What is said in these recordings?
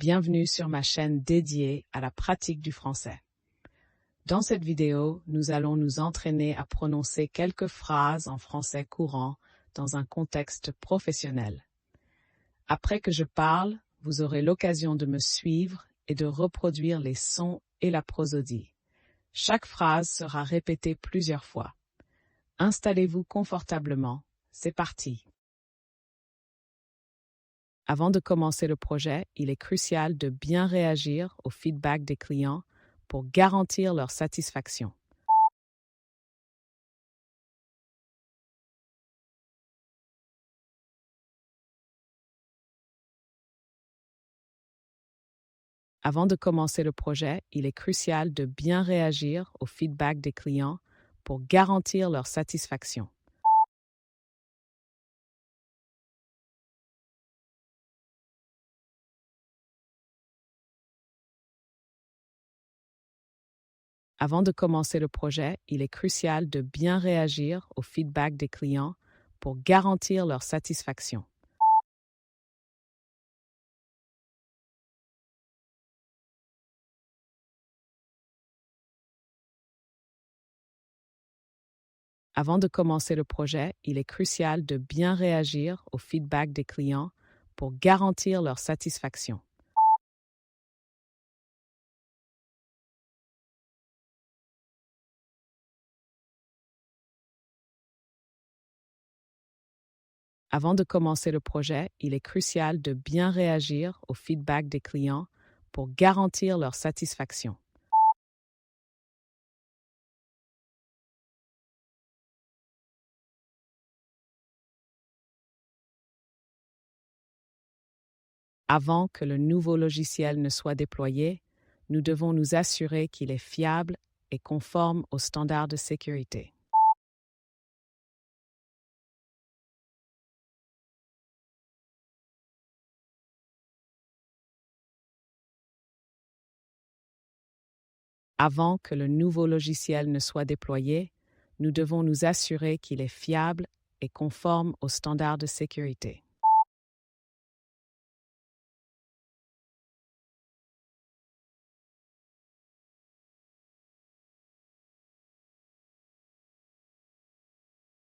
Bienvenue sur ma chaîne dédiée à la pratique du français. Dans cette vidéo, nous allons nous entraîner à prononcer quelques phrases en français courant dans un contexte professionnel. Après que je parle, vous aurez l'occasion de me suivre et de reproduire les sons et la prosodie. Chaque phrase sera répétée plusieurs fois. Installez-vous confortablement. C'est parti. Avant de commencer le projet, il est crucial de bien réagir au feedback des clients pour garantir leur satisfaction. Avant de commencer le projet, il est crucial de bien réagir au feedback des clients pour garantir leur satisfaction. Avant de commencer le projet, il est crucial de bien réagir au feedback des clients pour garantir leur satisfaction. Avant de commencer le projet, il est crucial de bien réagir au feedback des clients pour garantir leur satisfaction. Avant de commencer le projet, il est crucial de bien réagir au feedback des clients pour garantir leur satisfaction. Avant que le nouveau logiciel ne soit déployé, nous devons nous assurer qu'il est fiable et conforme aux standards de sécurité. Avant que le nouveau logiciel ne soit déployé, nous devons nous assurer qu'il est fiable et conforme aux standards de sécurité.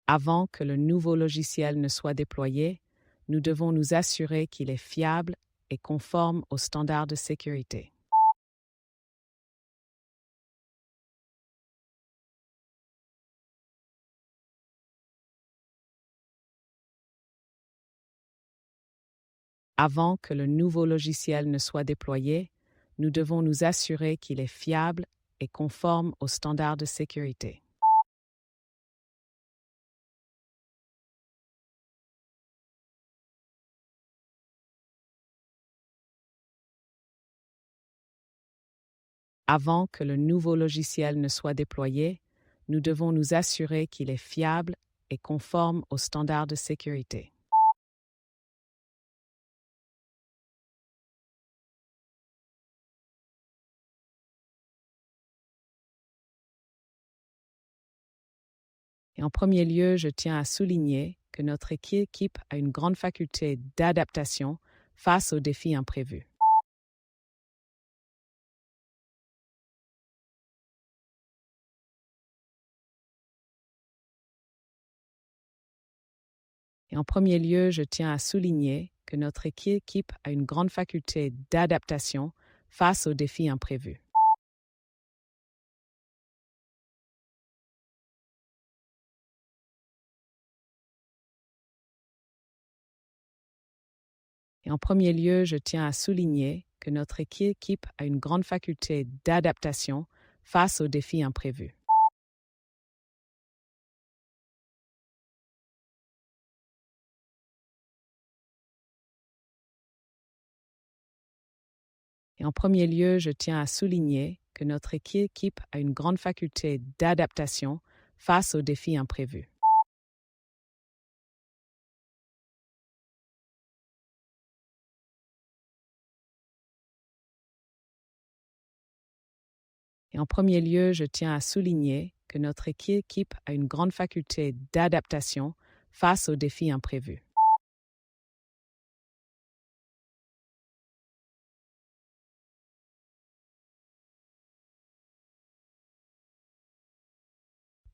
Avant que le nouveau logiciel ne soit déployé, nous devons nous assurer qu'il est fiable et conforme aux standards de sécurité. Avant que le nouveau logiciel ne soit déployé, nous devons nous assurer qu'il est fiable et conforme aux standards de sécurité. Avant que le nouveau logiciel ne soit déployé, nous devons nous assurer qu'il est fiable et conforme aux standards de sécurité. Et en premier lieu, je tiens à souligner que notre équipe a une grande faculté d'adaptation face aux défis imprévus. Et en premier lieu, je tiens à souligner que notre équipe a une grande faculté d'adaptation face aux défis imprévus. Et en premier lieu, je tiens à souligner que notre équipe a une grande faculté d'adaptation face aux défis imprévus. Et en premier lieu, je tiens à souligner que notre équipe a une grande faculté d'adaptation face aux défis imprévus. Et en premier lieu, je tiens à souligner que notre équipe a une grande faculté d'adaptation face aux défis imprévus.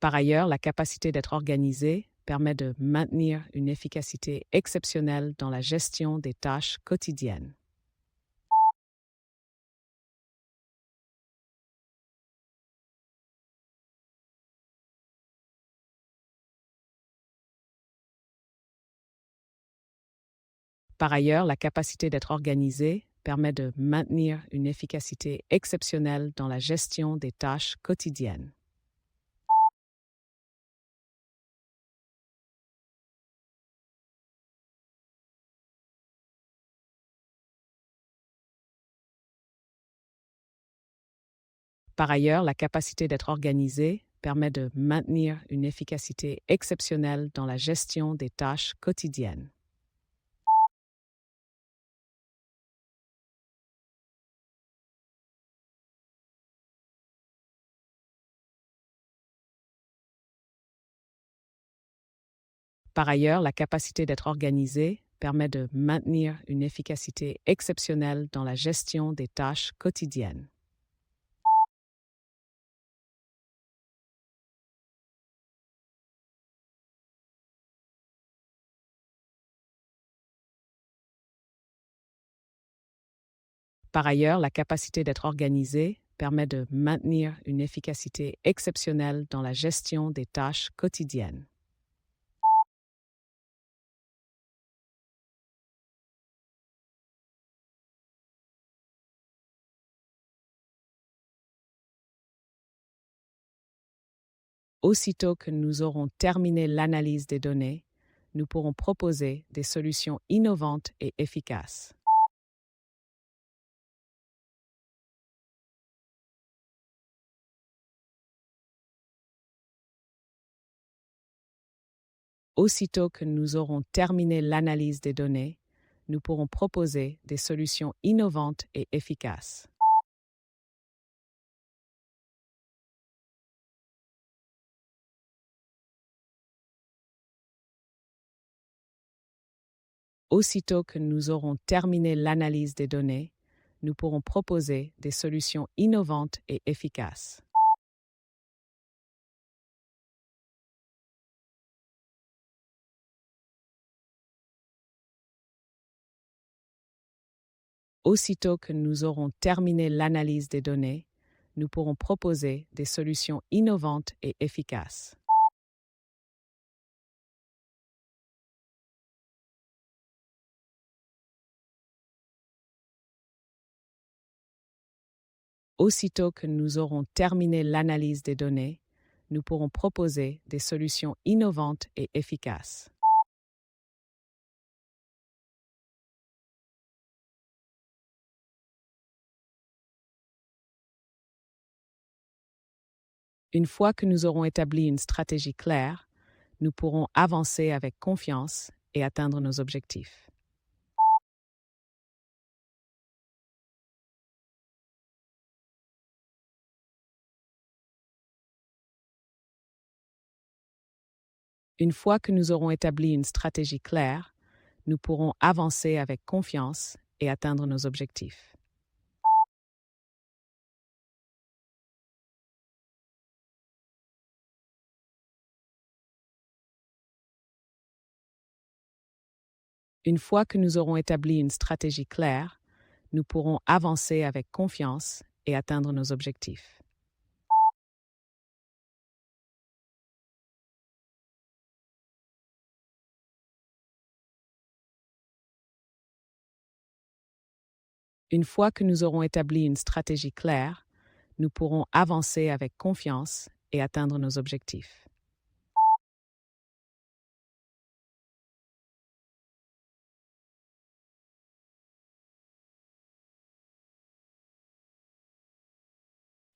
Par ailleurs, la capacité d'être organisé permet de maintenir une efficacité exceptionnelle dans la gestion des tâches quotidiennes. Par ailleurs, la capacité d'être organisé permet de maintenir une efficacité exceptionnelle dans la gestion des tâches quotidiennes. Par ailleurs, la capacité d'être organisé permet de maintenir une efficacité exceptionnelle dans la gestion des tâches quotidiennes. Par ailleurs, la capacité d'être organisé permet de maintenir une efficacité exceptionnelle dans la gestion des tâches quotidiennes. Par ailleurs, la capacité d'être organisé permet de maintenir une efficacité exceptionnelle dans la gestion des tâches quotidiennes. Aussitôt que nous aurons terminé l'analyse des données, nous pourrons proposer des solutions innovantes et efficaces. Aussitôt que nous aurons terminé l'analyse des données, nous pourrons proposer des solutions innovantes et efficaces. Aussitôt que nous aurons terminé l'analyse des données, nous pourrons proposer des solutions innovantes et efficaces. Aussitôt que nous aurons terminé l'analyse des données, nous pourrons proposer des solutions innovantes et efficaces. Aussitôt que nous aurons terminé l'analyse des données, nous pourrons proposer des solutions innovantes et efficaces. Une fois que nous aurons établi une stratégie claire, nous pourrons avancer avec confiance et atteindre nos objectifs. Une fois que nous aurons établi une stratégie claire, nous pourrons avancer avec confiance et atteindre nos objectifs. Une fois que nous aurons établi une stratégie claire, nous pourrons avancer avec confiance et atteindre nos objectifs. Une fois que nous aurons établi une stratégie claire, nous pourrons avancer avec confiance et atteindre nos objectifs.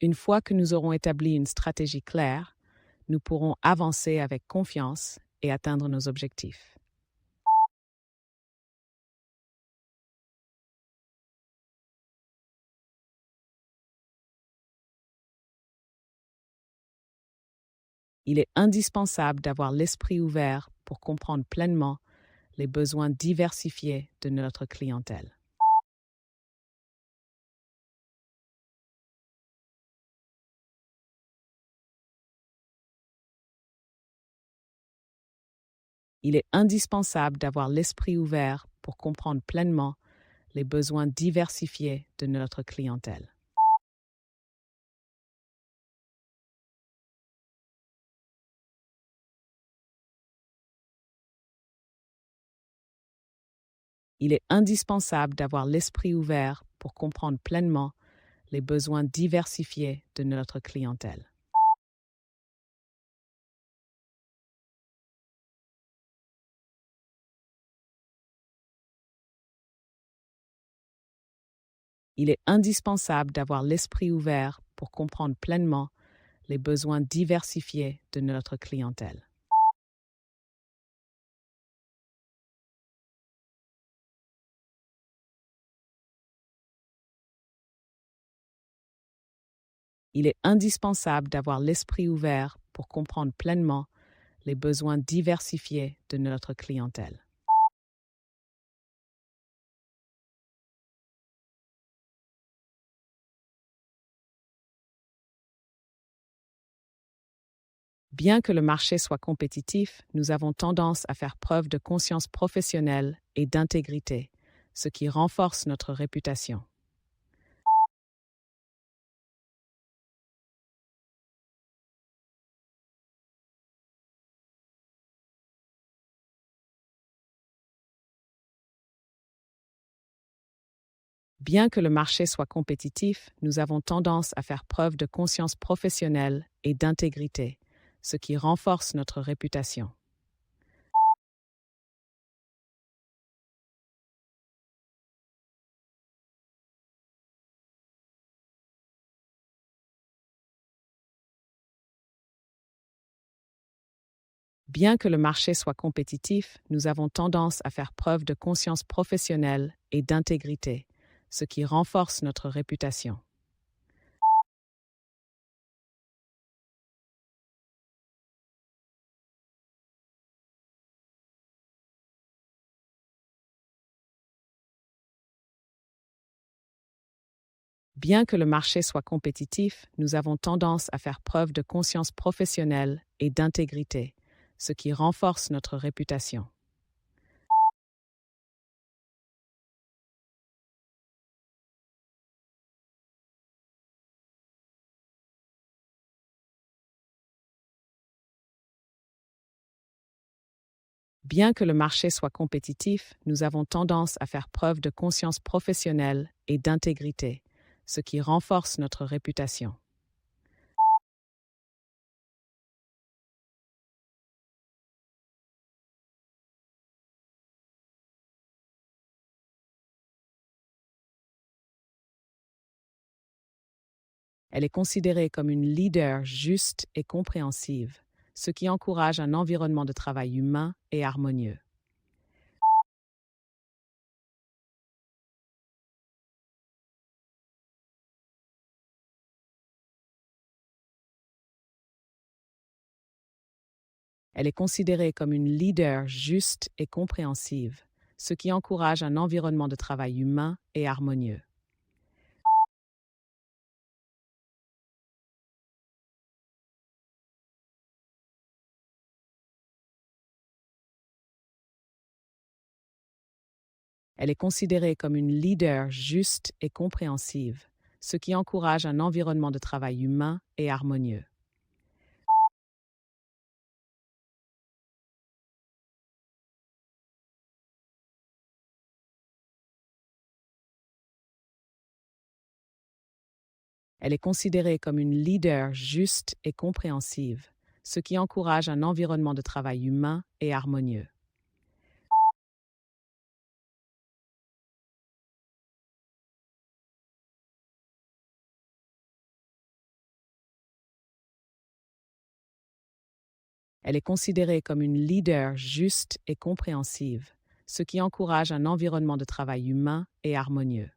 Une fois que nous aurons établi une stratégie claire, nous pourrons avancer avec confiance et atteindre nos objectifs. Il est indispensable d'avoir l'esprit ouvert pour comprendre pleinement les besoins diversifiés de notre clientèle. Il est indispensable d'avoir l'esprit ouvert pour comprendre pleinement les besoins diversifiés de notre clientèle. Il est indispensable d'avoir l'esprit ouvert pour comprendre pleinement les besoins diversifiés de notre clientèle. Il est indispensable d'avoir l'esprit ouvert pour comprendre pleinement les besoins diversifiés de notre clientèle. Il est indispensable d'avoir l'esprit ouvert pour comprendre pleinement les besoins diversifiés de notre clientèle. Bien que le marché soit compétitif, nous avons tendance à faire preuve de conscience professionnelle et d'intégrité, ce qui renforce notre réputation. Bien que le marché soit compétitif, nous avons tendance à faire preuve de conscience professionnelle et d'intégrité, ce qui renforce notre réputation. Bien que le marché soit compétitif, nous avons tendance à faire preuve de conscience professionnelle et d'intégrité, ce qui renforce notre réputation. Bien que le marché soit compétitif, nous avons tendance à faire preuve de conscience professionnelle et d'intégrité, ce qui renforce notre réputation. Bien que le marché soit compétitif, nous avons tendance à faire preuve de conscience professionnelle et d'intégrité, ce qui renforce notre réputation. Elle est considérée comme une leader juste et compréhensive, ce qui encourage un environnement de travail humain et harmonieux. Elle est considérée comme une leader juste et compréhensive, ce qui encourage un environnement de travail humain et harmonieux. Elle est considérée comme une leader juste et compréhensive, ce qui encourage un environnement de travail humain et harmonieux. Elle est considérée comme une leader juste et compréhensive, ce qui encourage un environnement de travail humain et harmonieux. Elle est considérée comme une leader juste et compréhensive, ce qui encourage un environnement de travail humain et harmonieux.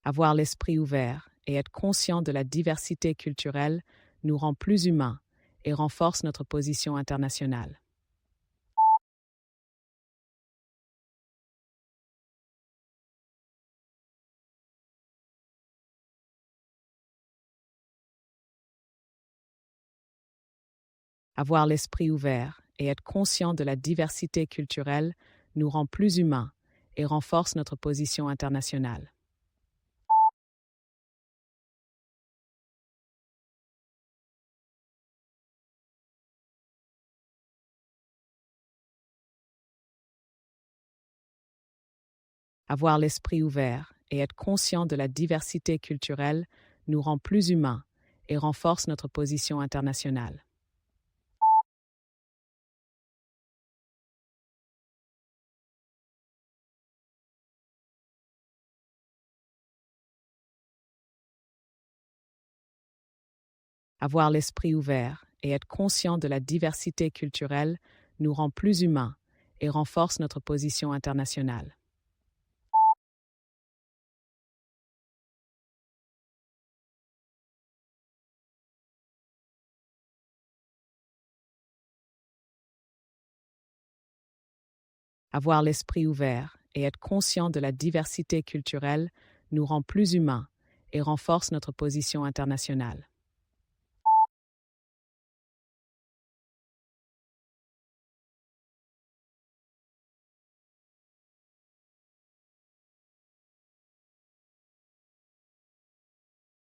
Avoir l'esprit ouvert et être conscient de la diversité culturelle nous rend plus humains et renforce notre position internationale. Avoir l'esprit ouvert et être conscient de la diversité culturelle nous rend plus humains et renforce notre position internationale. Avoir l'esprit ouvert et être conscient de la diversité culturelle nous rend plus humains et renforce notre position internationale. Avoir l'esprit ouvert et être conscient de la diversité culturelle nous rend plus humains et renforce notre position internationale. Avoir l'esprit ouvert et être conscient de la diversité culturelle nous rend plus humains et renforce notre position internationale.